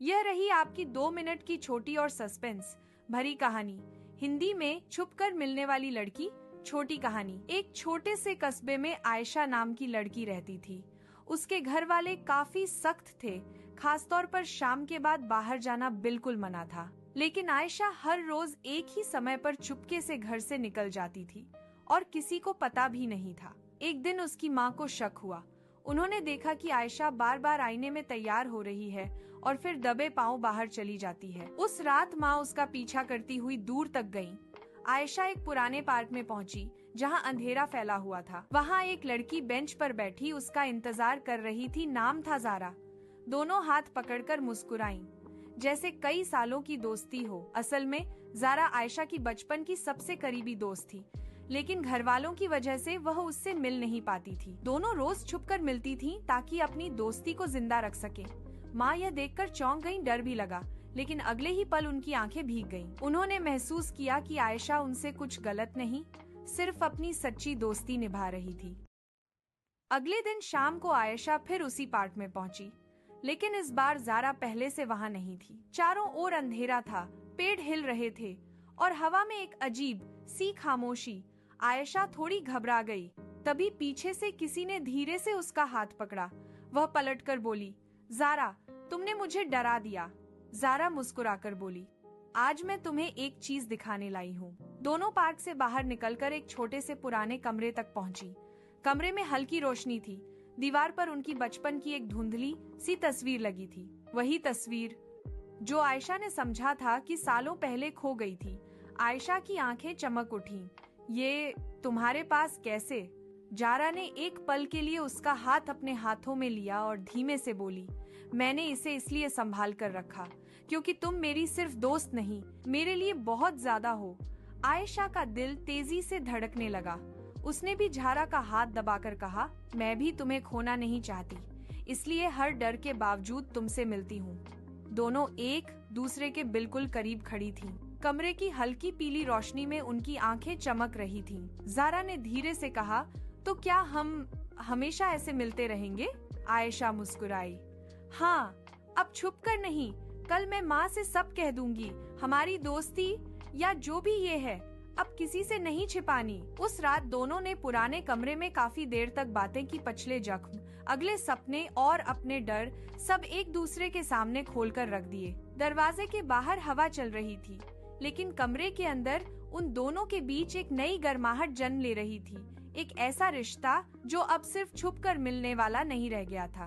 यह रही आपकी 2 मिनट की छोटी और सस्पेंस भरी कहानी। हिंदी में छुपकर मिलने वाली लड़की। छोटी कहानी। एक छोटे से कस्बे में आयशा नाम की लड़की रहती थी। उसके घर वाले काफी सख्त थे, खासतौर पर शाम के बाद बाहर जाना बिल्कुल मना था। लेकिन आयशा हर रोज एक ही समय पर चुपके से घर से निकल जाती थी और किसी को पता भी नहीं था। एक दिन उसकी माँ को शक हुआ। उन्होंने देखा कि आयशा बार बार आईने में तैयार हो रही है और फिर दबे पांव बाहर चली जाती है। उस रात माँ उसका पीछा करती हुई दूर तक गई। आयशा एक पुराने पार्क में पहुंची, जहां अंधेरा फैला हुआ था। वहां एक लड़की बेंच पर बैठी उसका इंतजार कर रही थी। नाम था ज़ारा। दोनों हाथ पकड़कर मुस्कुराईं, जैसे कई सालों की दोस्ती हो। असल में ज़ारा आयशा की बचपन की सबसे करीबी दोस्त थी, लेकिन घर वालों की वजह से वह उससे मिल नहीं पाती थी। दोनों रोज छुपकर मिलती थीं ताकि अपनी दोस्ती को जिंदा रख सके। माँ यह देखकर चौंक गईं, डर भी लगा, लेकिन अगले ही पल उनकी आंखें भीग गईं। उन्होंने महसूस किया कि आयशा उनसे कुछ गलत नहीं, सिर्फ अपनी सच्ची दोस्ती निभा रही थी। अगले दिन शाम को आयशा फिर उसी पार्क में पहुंची, लेकिन इस बार ज़ारा पहले से वहां नहीं थी। चारों ओर अंधेरा था, पेड़ हिल रहे थे और हवा में एक अजीब सी खामोशी। आयशा थोड़ी घबरा गई। तभी पीछे से किसी ने धीरे से उसका हाथ पकड़ा। वह पलटकर बोली, ज़ारा, तुमने मुझे डरा दिया। ज़ारा मुस्कुराकर बोली, आज मैं तुम्हें एक चीज दिखाने लाई हूँ। दोनों पार्क से बाहर निकलकर एक छोटे से पुराने कमरे तक पहुंची। कमरे में हल्की रोशनी थी। दीवार पर उनकी बचपन की एक धुंधली सी तस्वीर लगी थी। वही तस्वीर जो आयशा ने समझा था कि सालों पहले खो गई थी। आयशा की आंखें चमक उठीं। ये तुम्हारे पास कैसे? ज़ारा ने एक पल के लिए उसका हाथ अपने हाथों में लिया और धीमे से बोली, मैंने इसे इसलिए संभाल कर रखा क्योंकि तुम मेरी सिर्फ दोस्त नहीं, मेरे लिए बहुत ज्यादा हो। आयशा का दिल तेजी से धड़कने लगा। उसने भी ज़ारा का हाथ दबाकर कहा, मैं भी तुम्हें खोना नहीं चाहती, इसलिए हर डर के बावजूद तुमसे मिलती हूँ। दोनों एक दूसरे के बिल्कुल करीब खड़ी थीं। कमरे की हल्की पीली रोशनी में उनकी आंखें चमक रही थीं। ज़ारा ने धीरे से कहा, तो क्या हम हमेशा ऐसे मिलते रहेंगे? आयशा मुस्कुराई, हाँ, अब छुप कर नहीं, कल मैं माँ से सब कह दूंगी। हमारी दोस्ती या जो भी ये है, अब किसी से नहीं छिपानी। उस रात दोनों ने पुराने कमरे में काफी देर तक बातें की। पिछले जख्म, अगले सपने और अपने डर सब एक दूसरे के सामने खोलकर रख दिए। दरवाजे के बाहर हवा चल रही थी, लेकिन कमरे के अंदर उन दोनों के बीच एक नई गर्माहट जन्म ले रही थी। एक ऐसा रिश्ता जो अब सिर्फ छुपकर मिलने वाला नहीं रह गया था।